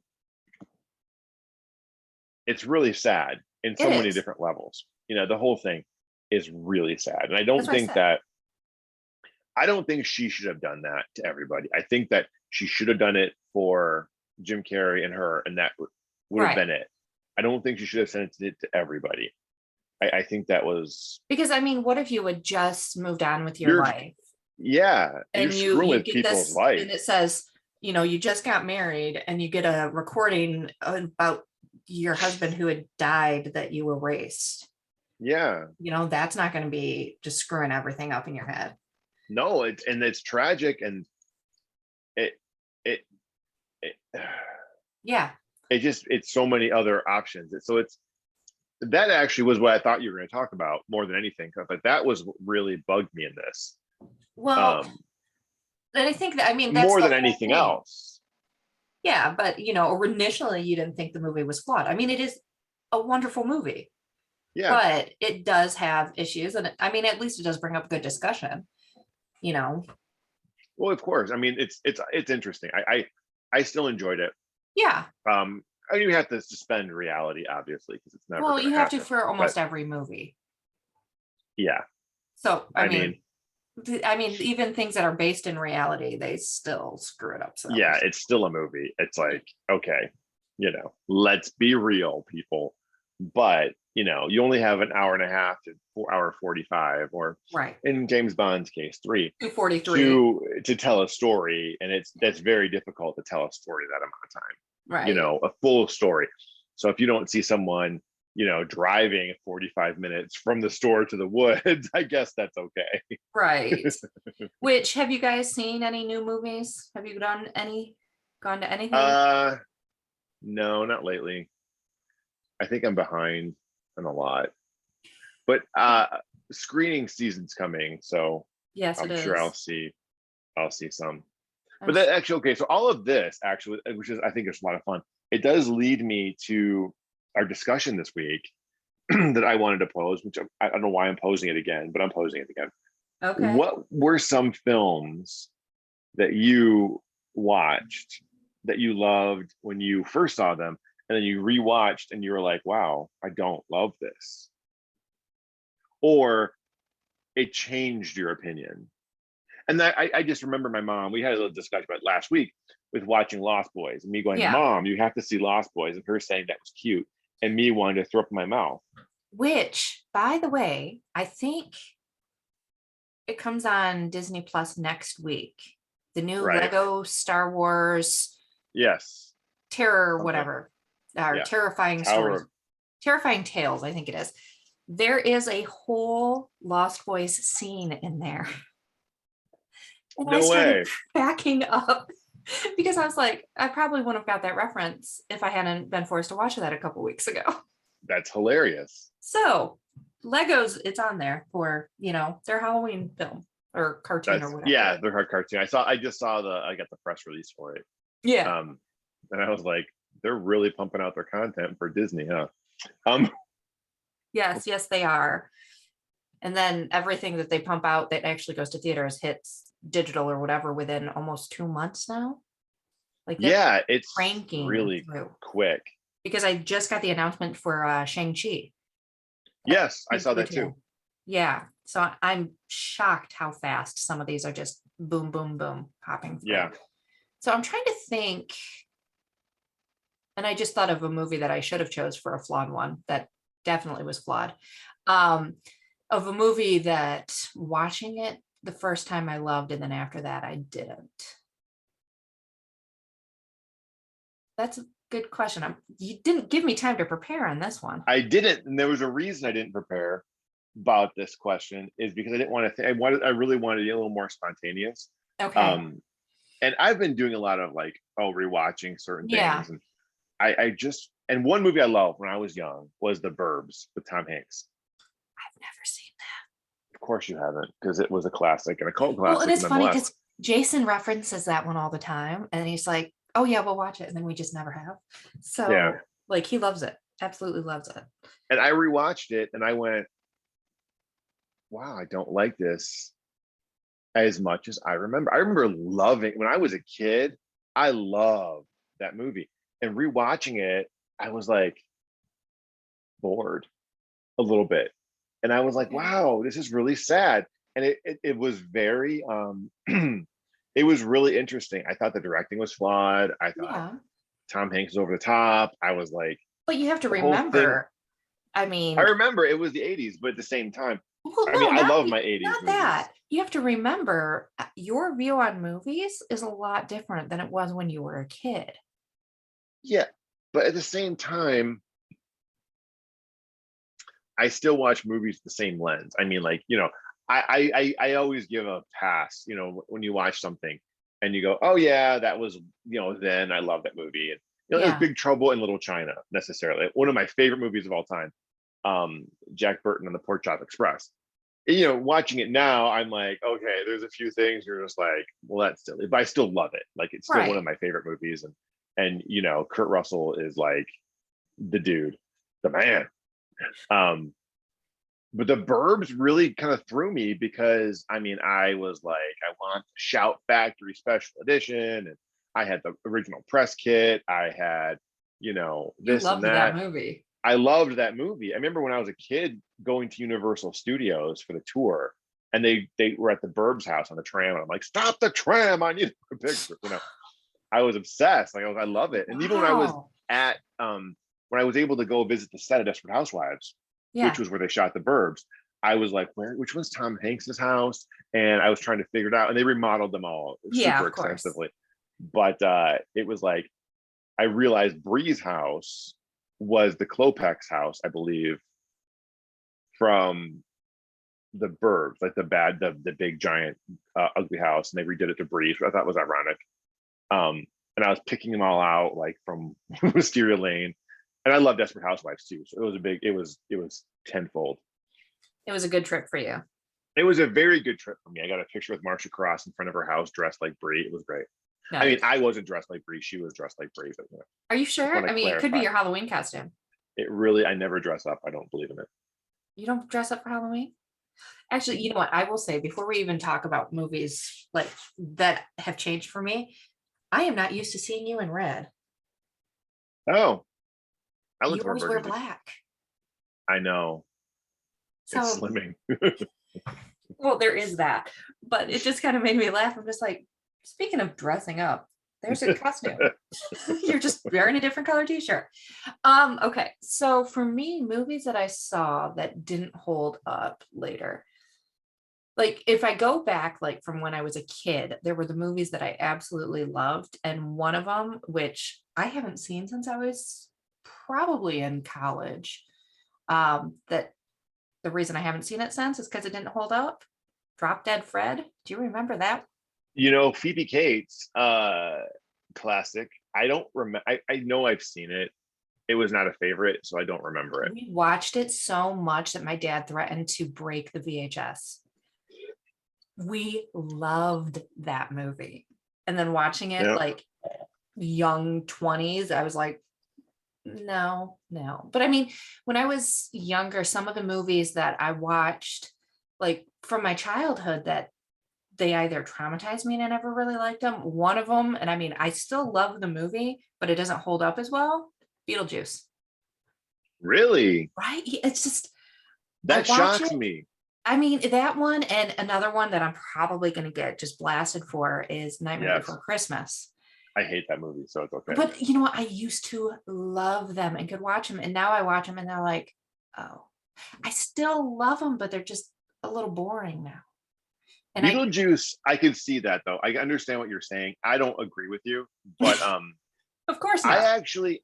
it's really sad in It so many is. different levels. The whole thing is really sad. And That's what I said. I don't think she should have done that to everybody. I think that she should have done it for Jim Carrey and her, and that would have Right. been it. I don't think she should have sent it to everybody. I think that was Because I mean, what if you had just moved on with your you're life yeah, you're and you screwing you with get people's this life. and it says, you just got married and you get a recording about your husband who had died that you erased. Yeah. That's not going to be just screwing everything up in your head. No, it's tragic, and it it it, Yeah. it's so many other options. So that actually was what I thought you were going to talk about more than anything. But that was what really bugged me in this. Well, Um, and I think that, I mean, that's More the than whole anything thing. else. Yeah. But, initially you didn't think the movie was flawed. I mean, it is a wonderful movie, Yeah. but it does have issues. And I mean, at least it does bring up good discussion, you know? Well, of course. I mean, it's interesting. I still enjoyed it. Yeah. You have to suspend reality, obviously, because it's never Well, going you to have to happen. for But almost every movie. yeah, So, I I mean, mean, even things that are based in reality, they still screw it up. So, yeah, it's still a movie. It's like, okay, let's be real, people. But you only have an hour and a half to 4 hour 45, or right. in James Bond's case, 3 243. to tell a story, and that's very difficult to tell a story that amount of time. Right. A full story. So if you don't see someone, driving 45 minutes from the store to the woods, I guess that's okay. Right. Which, have you guys seen any new movies? Have you gone to anything? uh no, not lately. I think I'm behind on a lot. But screening season's coming, so Yes, it I'm sure is. I'll see some. I'm But that actually, okay, so all of this actually, which is I think it's a lot of fun, it does lead me to our discussion this week that I wanted to pose, which I don't know why I'm posing it again, but I'm posing it again. okay. What were some films that you watched that you loved when you first saw them, and then you rewatched and you were like, wow, I don't love this? Or it changed your opinion? And that I just remember my mom, we had a little discussion about it last week with watching Lost Boys, and me going, Yeah. Mom, you have to see Lost Boys, and her saying that was cute, and me wanting to throw up in my mouth. Which, by the way, I think it comes on Disney Plus next week. The new Right. Lego Star Wars Yes. terror, Something. whatever, or Yeah. terrifying Tower stories, of- terrifying tales, I think it is. There is a whole Lost Boys scene in there. And I No started way. cracking up because I was like, I probably wouldn't have got that reference if I hadn't been forced to watch that a couple weeks ago. That's hilarious. So Legos, it's on there for, their Halloween film or cartoon or whatever. They're hard cartoon. I just saw I got the press release for it. Yeah. And I was like, they're really pumping out their content for Disney, huh? Um, Yes, they are. And then everything that they pump out that actually goes to theaters hits digital or whatever within almost 2 months now. Like they're yeah, it's cranking really through. quick. Because I just got the announcement for Shang-Chi. Yes, I saw Thankfully, that too. Yeah. So I'm shocked how fast some of these are just boom, boom, boom popping through. Yeah. So I'm trying to think, and I just thought of a movie that I should have chose for a flawed one that definitely was flawed. Um, of a movie that watching it the first time I loved, and then after that I didn't. That's a good question. You didn't give me time to prepare on this one. I didn't, and there was a reason I didn't prepare about this question, is because I didn't want to I really wanted to be a little more spontaneous. Okay. And I've been doing a lot of like, rewatching certain Yeah. things. And I just, and one movie I loved when I was young was The Burbs with Tom Hanks. I've never seen that. Of course you haven't, because it was a classic and a cult Well, and classic it's funny nonetheless. because Jason references that one all the time, and he's like, "Oh yeah, we'll watch it," and then we just never have. So, Yeah. like, he loves it, absolutely loves it. And I rewatched it and I went, wow, I don't like this as much as I remember. I remember loving when I was a kid. I loved that movie, and rewatching it, I was like bored a little bit, and I was like, Okay. "Wow, this is really sad." And it was very it was really interesting. I thought the directing was flawed. I thought Yeah, Tom Hanks was over the top. I was like, but you have to the whole thing. remember. I I mean, remember it was the '80s, but at the same time, well, I mean, no, I not love my '80s not movies. that. You have to remember your view on movies is a lot different than it was when you were a kid. Yeah, but at the same time, I still watch movies with the same lens. I mean, like, I always give a pass, when you watch something and you go, oh yeah, that was, then I love that movie. And there's Yeah. Big Trouble in Little China, necessarily. One of my favorite movies of all time. Jack Burton and the Pork Chop Express. Watching it now, I'm like, okay, there's a few things you're just like, well, that's silly, but I still love it. Like, it's still one Right. of my favorite movies. And Kurt Russell is like the dude, the man. Um, but the Burbs really kind of threw me, because I mean, I was like, I want the Shout Factory special edition, and I had the original press kit. I had, You this and loved that that. movie. I loved that movie. I remember when I was a kid going to Universal Studios for the tour, and they were at the Burbs house on the tram, and I'm like, stop the tram! I need a picture. I was obsessed. Like, I love it. And even when I was Wow. at when I was able to go visit the set of Desperate Housewives, which Yeah. was where they shot the Burbs, I was like, which one's Tom Hanks's house? And I was trying to figure it out. And they remodeled them all Yeah, super of course. extensively. But it was like, I realized Bree's house was the Klopex house, I believe, from the Burbs, like the big giant ugly house, and they redid it to Bree, which I thought was ironic. And I was picking them all out, like, from Wisteria Lane, and I love Desperate Housewives too. So it was tenfold. It was a good trip for you. It was a very good trip for me. I got a picture with Marsha Cross in front of her house, dressed like Brie. It was great. I mean, Nice. I wasn't dressed like Brie; she was dressed like Brie. But Are you just want sure? to I mean, it could be clarify. your Halloween costume. I never dress up. I don't believe in it. You don't dress up for Halloween? Actually, you know what? I will say before we even talk about movies like that have changed for me, I am not used to seeing you in red. Oh, I You look more always wear burgundy. black. I know, it's So, slimming. well, there is that, but it just kind of made me laugh. I'm just like, speaking of dressing up, there's a costume. You're just wearing a different color t-shirt. Okay. So for me, movies that I saw that didn't hold up later, like if I go back, like from when I was a kid, there were the movies that I absolutely loved. And one of them, which I haven't seen since I was probably in college, that the reason I haven't seen it since is because it didn't hold up. Drop Dead Fred. Do you remember that? Phoebe Cates, classic. I don't remember. I know I've seen it. It was not a favorite, so I don't remember it. We watched it so much that my dad threatened to break the VHS. We loved that movie. And then watching it Yeah. like young 20s, I was like, No. But I mean, when I was younger, some of the movies that I watched, like from my childhood, that they either traumatized me and I never really liked them. One of them, and I mean, I still love the movie, but it doesn't hold up as well. Beetlejuice, Really? right? It's just, I That watch shocks it. me. I mean, that one and another one that I'm probably going to get just blasted for is Nightmare Yes. Before Christmas. I hate that movie, so it's okay. But you know what? I used to love them and could watch them. And now I watch them and they're like, oh, I still love them, but they're just a little boring now. And I, Beetlejuice, I can see that though. I understand what you're saying. I don't agree with you, but of course I not. actually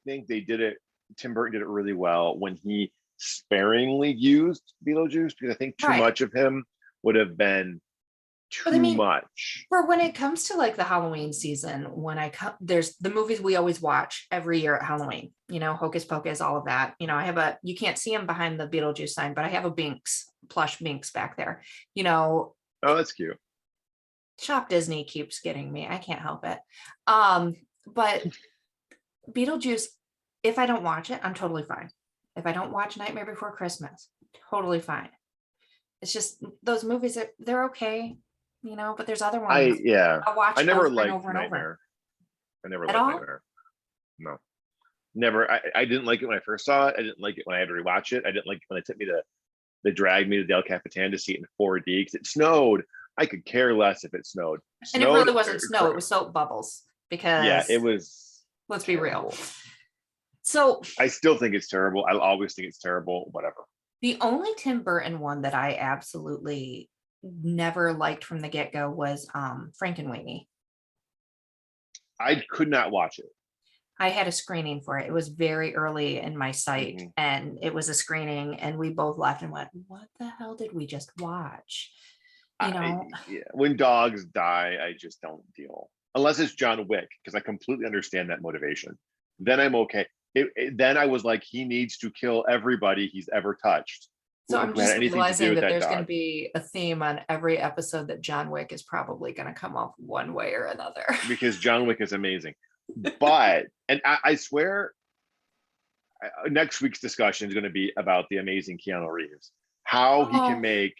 think they did it. Tim Burton did it really well when he sparingly used Beetlejuice, because I think too Right. much of him would have been But I too mean, much. for when it comes to like the Halloween season, when I come, there's the movies we always watch every year at Halloween, Hocus Pocus, all of that. I have you can't see him behind the Beetlejuice sign, but I have a Binks, plush Binks back there. You know, Oh, that's cute. Shop Disney keeps getting me. I can't help it. But Beetlejuice, if I don't watch it, I'm totally fine. If I don't watch Nightmare Before Christmas, totally fine. It's just those movies, they're okay, but there's other ones Yeah. I'll watch I never over and liked over and over. Nightmare. I never At liked all? Nightmare. No, never. I didn't like it when I first saw it. I didn't like it when I had to rewatch it. I didn't like it when they dragged me to Del Capitan to see it in 4D because it snowed. I could care less if it snowed. And it Snowed. really wasn't snow, it was soap bubbles Yeah, it because was let's be real. terrible. So I still think it's terrible. I'll always think it's terrible. Whatever. the only Tim Burton one that I absolutely never liked from the get-go was Frankenweenie. I could not watch it. I had a screening for it. It was very early in my site Mhm. and it was a screening and we both laughed and went, what the hell did we just watch? Yeah, when dogs die, I just don't deal unless it's John Wick because I completely understand that motivation. Then I'm okay. Then I was like, he needs to kill everybody he's ever touched So who I'm had just anything to do realizing with that that there's going to dog. be a theme on every episode that John Wick is probably going to come up one way or another. Because John Wick is amazing. But and I swear, next week's discussion is going to be about the amazing Keanu Reeves, how he can Oh, make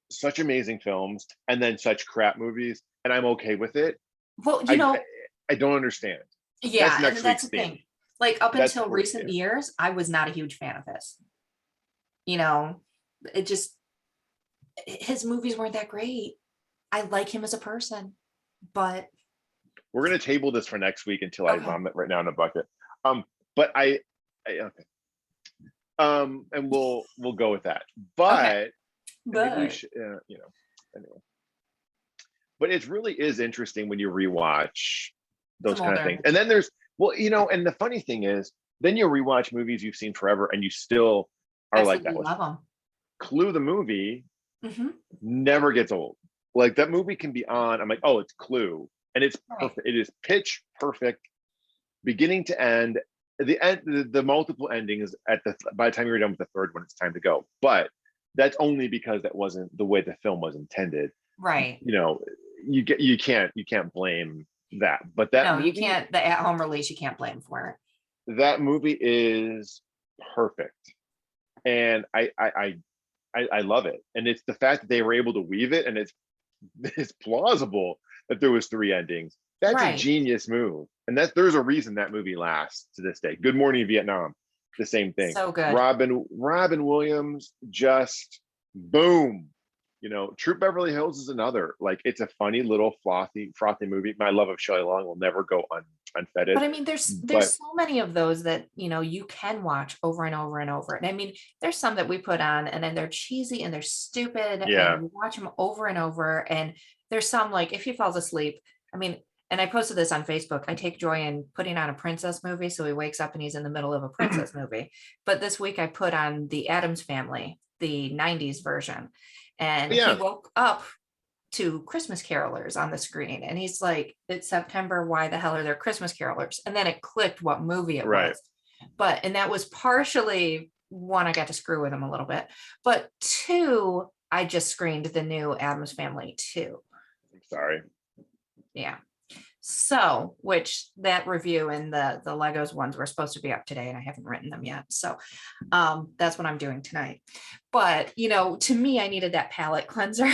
such amazing films and then such crap movies, and I'm okay with it. well, I I don't understand. That's yeah, and next that's week's the theme. thing. Like up That's until for recent yeah. years, I was not a huge fan of his. You know, it just his movies weren't that great. I like him as a person, but We're gonna table this for next week until I okay, vomit right now in a bucket. But okay. And we'll go with that. okay, But and maybe we but should, anyway. But it really is interesting when you rewatch those some kind of things. older. And then and the funny thing is, then you rewatch movies you've seen forever, and you still are like, that Absolutely was love him. Clue the movie Hmm. never gets old. Like that movie can be on. I'm like, oh, it's Clue, and it's Right. perfect. It is pitch perfect, beginning to end. The multiple endings at the by the time you're done with the third one, it's time to go. But that's only because that wasn't the way the film was intended. Right. You know, you can't blame that. But No, you can't. The at-home release, you can't blame for it. that movie is perfect, and I love it. And it's the fact that they were able to weave it, and it's plausible that there was three endings. That's a Right. genius move, and there's a reason that movie lasts to this day. Good Morning Vietnam, the same thing. So good. Robin Williams, just boom. Troop Beverly Hills is another. Like it's a funny little frothy movie. My love of Shelley Long will never go unfettered. But I mean, there's But so many of those that you can watch over and over and over. And I mean, there's some that we put on and then they're cheesy and they're stupid and yeah, you watch them over and over. And there's some like if he falls asleep, I mean, and I posted this on Facebook. I take joy in putting on a princess movie. So he wakes up and he's in the middle of a princess movie. But this week I put on the Addams Family, the 90s version. And he yeah, woke up to Christmas carolers on the screen. And he's like, it's September. Why the hell are there Christmas carolers? And then it clicked what movie it right. was. And that was partially one, I got to screw with him a little bit. But two, I just screened the new Addams Family too. I'm sorry. Yeah. So, which that review and the Legos ones were supposed to be up today, and I haven't written them yet. So that's what I'm doing tonight. But to me, I needed that palate cleanser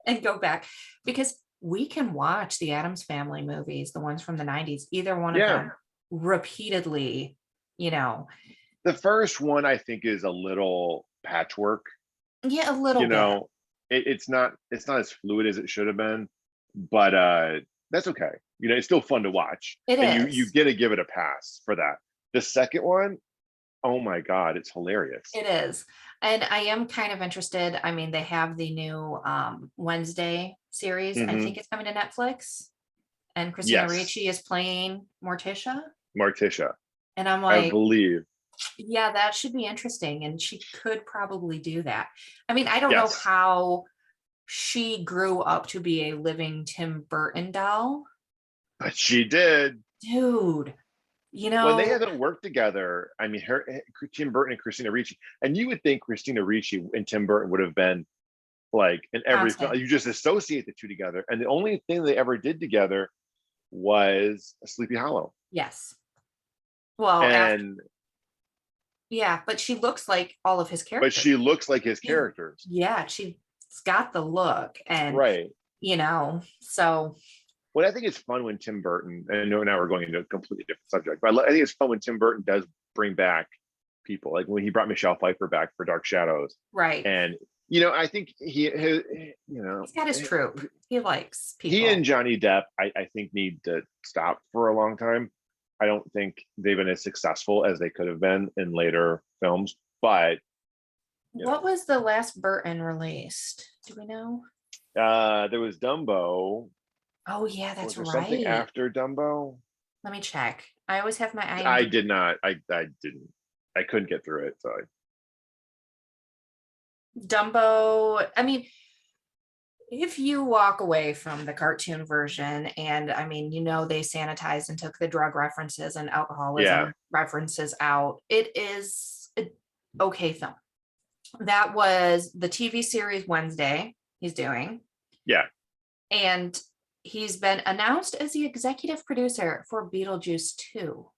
and go back, because we can watch the Addams Family movies, the ones from the 90s, either one of Yeah. them repeatedly. The first one I think is a little patchwork. Yeah, a little bit. It's not as fluid as it should have been, but that's okay. It's still fun to watch. It and is. you get to give it a pass for that. The second one, oh my God, it's hilarious. It is. And I am kind of interested. I mean, they have the new Wednesday series. I think it's coming to Netflix. And Christina Yes. Ricci is playing Morticia. And I'm I like, believe. yeah, that should be interesting. And she could probably do that. I mean, I don't know Yes. how she grew up to be a living Tim Burton doll. But she did. Dude, when they haven't worked together, I mean, Tim Burton and Christina Ricci, and you would think Christina Ricci and Tim Burton would have been like in every film. You just associate the two together, and the only thing they ever did together was Sleepy Hollow. Yes. Well, and yeah, but she looks like all of his characters. But she looks like his characters. Yeah, she's got the look, and right. So. Well, I think it's fun when Tim Burton, and I know now we're going into a completely different subject, but I think it's fun when Tim Burton does bring back people, like when he brought Michelle Pfeiffer back for Dark Shadows. Right. And, I think he's got his troop. He likes people. He and Johnny Depp, I think, need to stop for a long time. I don't think they've been as successful as they could have been in later films, but. What was the last Burton released? Do we know? There was Dumbo. Oh yeah, that's right. Something after Dumbo? Let me check. I always have my eye. I did not. I didn't. I couldn't get through it. So Dumbo. I mean, if you walk away from the cartoon version, and I mean, they sanitized and took the drug references and alcoholism references out, it is an okay film. That was the TV series Wednesday he's doing. Yeah. And he's been announced as the executive producer for Beetlejuice 2.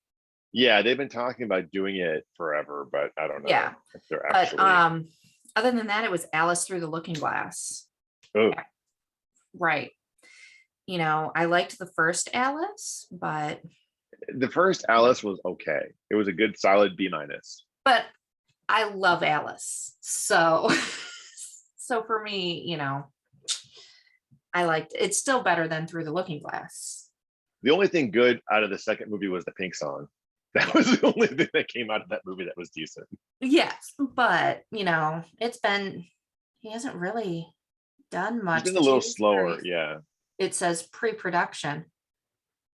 Yeah, they've been talking about doing it forever, but I don't know. Yeah. If they're actually... But other than that, it was Alice Through the Looking Glass. Oh. Yeah. Right. I liked the first Alice, but the first Alice was okay. It was a good solid B-. But I love Alice. So for me, I liked it. It's still better than Through the Looking Glass. The only thing good out of the second movie was the Pink song. That was the only thing that came out of that movie that was decent. Yes, but he hasn't really done much. He's been a little slower, yeah. It says pre-production.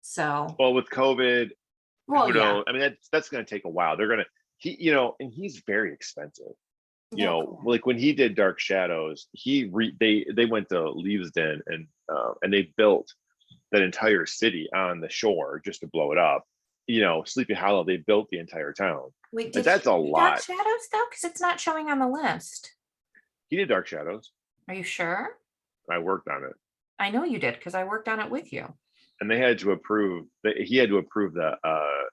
So with COVID, yeah. I mean that's going to take a while. They're going to and he's very expensive. Like when he did Dark Shadows, they went to Leavesden and they built that entire city on the shore just to blow it up. Sleepy Hollow, they built the entire town. Wait, that's a lot. Dark Shadows though, because it's not showing on the list. He did Dark Shadows. Are you sure? I worked on it. I know you did, because I worked on it with you. And they had to approve. He had to approve the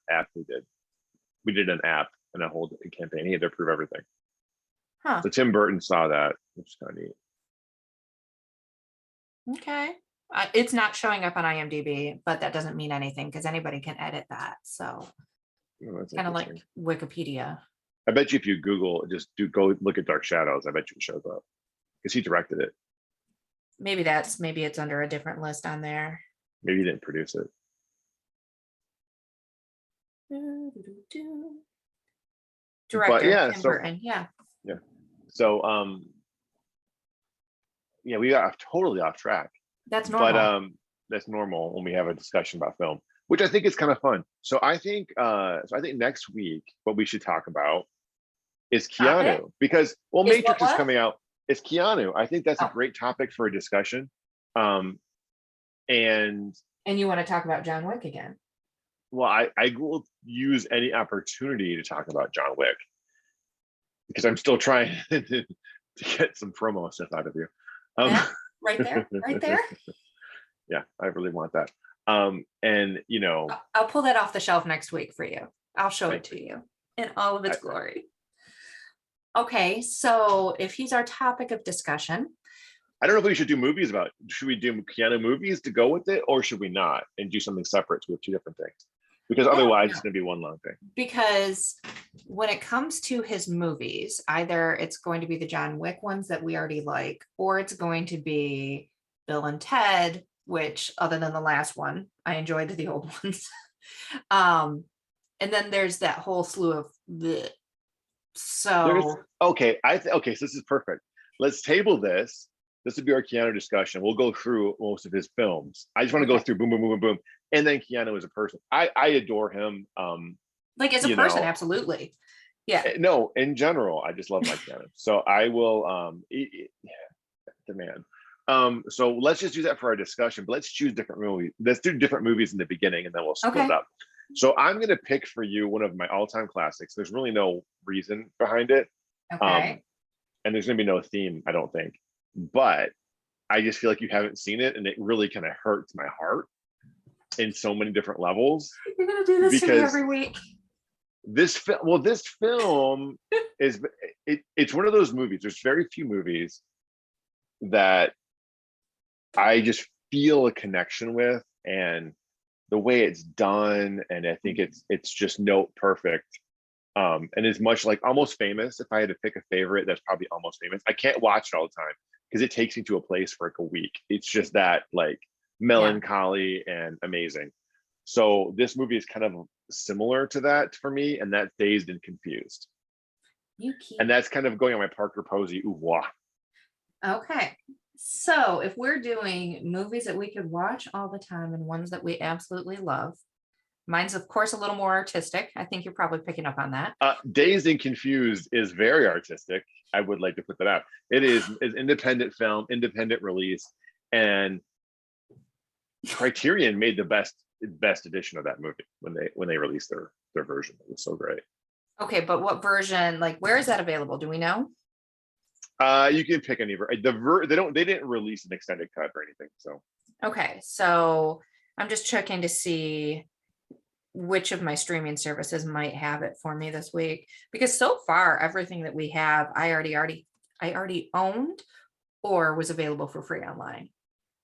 app we did. We did an app and a whole campaign. He had to approve everything. Huh. So Tim Burton saw that, which is kind of neat. Okay. It's not showing up on IMDb, but that doesn't mean anything because anybody can edit that. So kind of like Wikipedia. I bet you if you Google, go look at Dark Shadows, I bet you it shows up because he directed it. Maybe it's under a different list on there. Maybe he didn't produce it. Director Tim Burton, yeah. So we got totally off track. That's normal. But that's normal when we have a discussion about film, which I think is kind of fun. So I think next week what we should talk about is Keanu, because Matrix is coming out. It's Keanu. I think that's a great topic for a discussion. And you want to talk about John Wick again? Well, I will use any opportunity to talk about John Wick because I'm still trying to get some promo stuff out of you. Right there. Yeah, I really want that. And I'll pull that off the shelf next week for you. I'll show it thank to you in all of its I, glory. Okay, so if he's our topic of discussion, I don't know if we should do movies about. Should we do Keanu movies to go with it, or should we not and do something separate? So we have two different things, because I don't otherwise know. it's going to be one long thing. Because when it comes to his movies, either it's going to be the John Wick ones that we already like, or it's going to be Bill and Ted, which other than the last one, I enjoyed the old ones. And then there's that whole slew of the There's so okay. Okay. So this is perfect. Let's table this. This would be our Keanu discussion. We'll go through most of his films. I just want to go okay. through boom, boom, boom, boom, boom, and then Keanu as a person. I adore him. Like as a You person, know, absolutely. Yeah. no, in general, I just love my Keanu. So I will the man. So let's just use that for our discussion, but let's choose different movies. Let's do different movies in the beginning and then we'll split it Okay. up. So I'm gonna pick for you one of my all-time classics. There's really no reason behind it. Um, Okay. and there's gonna be no theme, I don't think. But I just feel like you haven't seen it, and it really kind of hurts my heart in so many different levels You're gonna do this to me because every week. this film is it's one of those movies. There's very few movies that I just feel a connection with, and the way it's done, and I think it's just note perfect. And it's much like Almost Famous. If I had to pick a favorite, that's probably Almost Famous. I can't watch it all the time because it takes me to a place for like a week. It's just that like Yeah. melancholy and amazing. So this movie is kind of similar to that for me, and that's Dazed and Confused. You And keep that's kind of going on my Parker Posey ooh wah. okay. So if we're doing movies that we could watch all the time and ones that we absolutely love, mine's of course a little more artistic. I think you're probably picking up on that. Dazed and Confused is very artistic. I would like to put that out. It is independent film, independent release, and Criterion made the best edition of that movie when they released their version. It was so great. Okay, but what version, like where is that available? Do we know? You can pick any they didn't release an extended cut or anything. So Okay, so I'm just checking to see which of my streaming services might have it for me this week because so far everything that we have I already owned or was available for free online.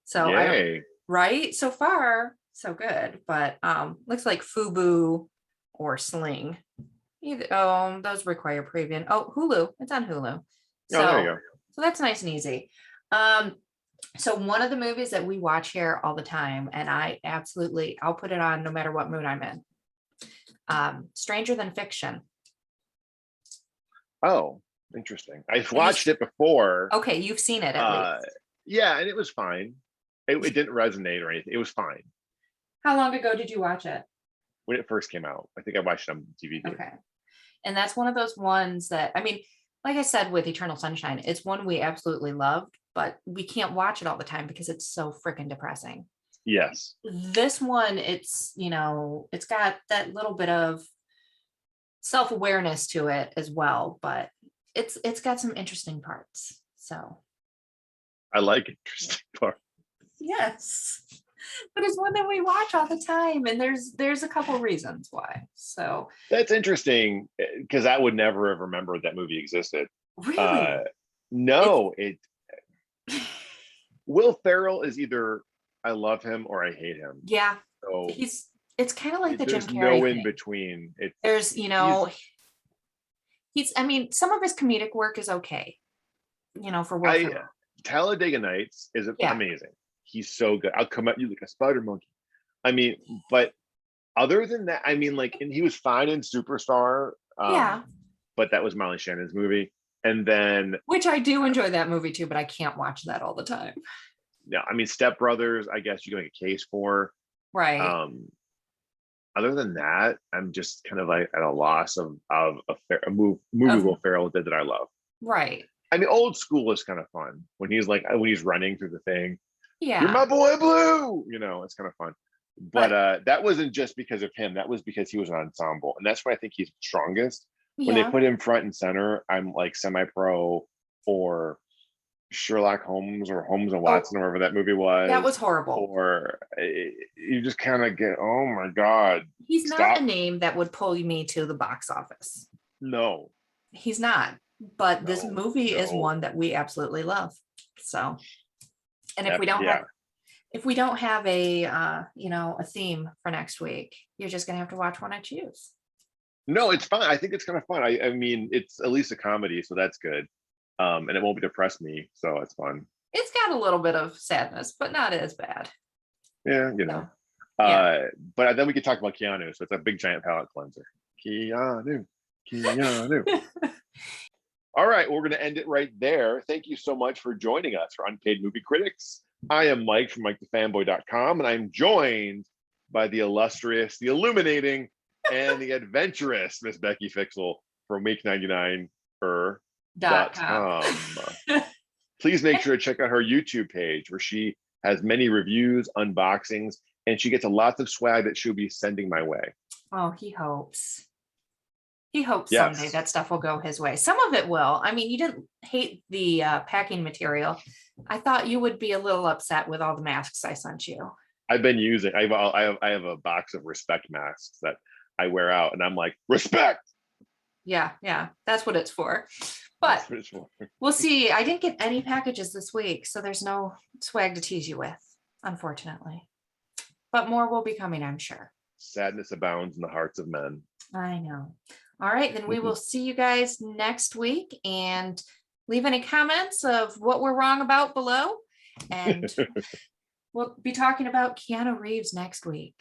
So I don't yay. right so far so good, but looks like Fubu or Sling. Either those require preview. Oh, Hulu, it's on Hulu. Oh, there you So go. so that's nice and easy. Um so one of the movies that we watch here all the time, and I'll put it on no matter what mood I'm in. Stranger Than Fiction. Oh, interesting. I've It was watched it before. okay, you've seen it at Uh, least. yeah, and it was fine. It didn't resonate or anything. It was fine How long ago did you watch it? when it first came out. I think I watched it on DVD. Okay. And that's one of those ones that, I mean, like I said with Eternal Sunshine, it's one we absolutely loved, but we can't watch it all the time because it's so freaking depressing. Yes, This one, it's got that little bit of self-awareness to it as well, but it's got some interesting parts. So I like interesting part. yes. But it's one that we watch all the time, and there's a couple reasons why. So That's interesting because I would never have remembered that movie existed. Uh, really, it's no, it Will Ferrell is either I love him or I hate him. yeah, So it's kind of like the Jim there's no Carrey in thing. between. There's, He's I mean, some of his comedic work is okay, for Will I Ferrell. Talladega Nights is Yeah, amazing. He's so good. I'll come at you like a spider monkey. I mean, but other than that, I mean, like, and he was fine in Superstar, yeah, but that was Molly Shannon's movie. And then, which I do enjoy that movie too, but I can't watch that all the time. yeah, I mean, Step Brothers, I guess you can make a case for. Right, Um, Other than that, I'm just kind of like at a loss of a movie of Will Ferrell did that I love. right, I mean, Old School is kind of fun when he's running through the thing. You're yeah, my boy Blue, it's kind of fun. But but that wasn't just because of him. That was because he was an ensemble, and that's why I think he's strongest. When they yeah, put him front and center, I'm like semi-pro or Sherlock Holmes or Holmes and Oh, Watson, or whatever that movie that was. was horrible. Or you just kind of get, oh my God, He's not a stop. name that would pull me to the box office. No, He's not. But this no, movie is no. one that we absolutely love. So, and if we don't Yeah. have a a theme for next week, you're just gonna have to watch one I choose. No, it's fine. I think it's kind of fun. I mean, it's at least a comedy, so that's good. And it won't depress me, so it's fun. It's got a little bit of sadness, but not as bad. Yeah, you know. So, yeah. But then we could talk about Keanu, so it's a big giant palate cleanser. Keanu, Keanu. All right, we're going to end it right there. Thank you so much for joining us for Unpaid Movie Critics. I am Mike from MikeTheFanboy.com, and I'm joined by the illustrious, the illuminating, and the adventurous Miss Becky Fixel from Week99er.com. Please make sure to check out her YouTube page where she has many reviews, unboxings, and she gets a lots of swag that she'll be sending my way. Oh, he hopes. He hopes Yes. someday that stuff will go his way. Some of it will. I mean, you didn't hate the packing material. I thought you would be a little upset with all the masks I sent you. I've been using, I have a box of respect masks that I wear out, and I'm like, respect. Yeah, that's what it's for. But we'll see. I didn't get any packages this week, so there's no swag to tease you with, unfortunately. But more will be coming, I'm sure. Sadness abounds in the hearts of men. I know. All right, then we will see you guys next week, and leave any comments of what we're wrong about below. And we'll be talking about Keanu Reeves next week.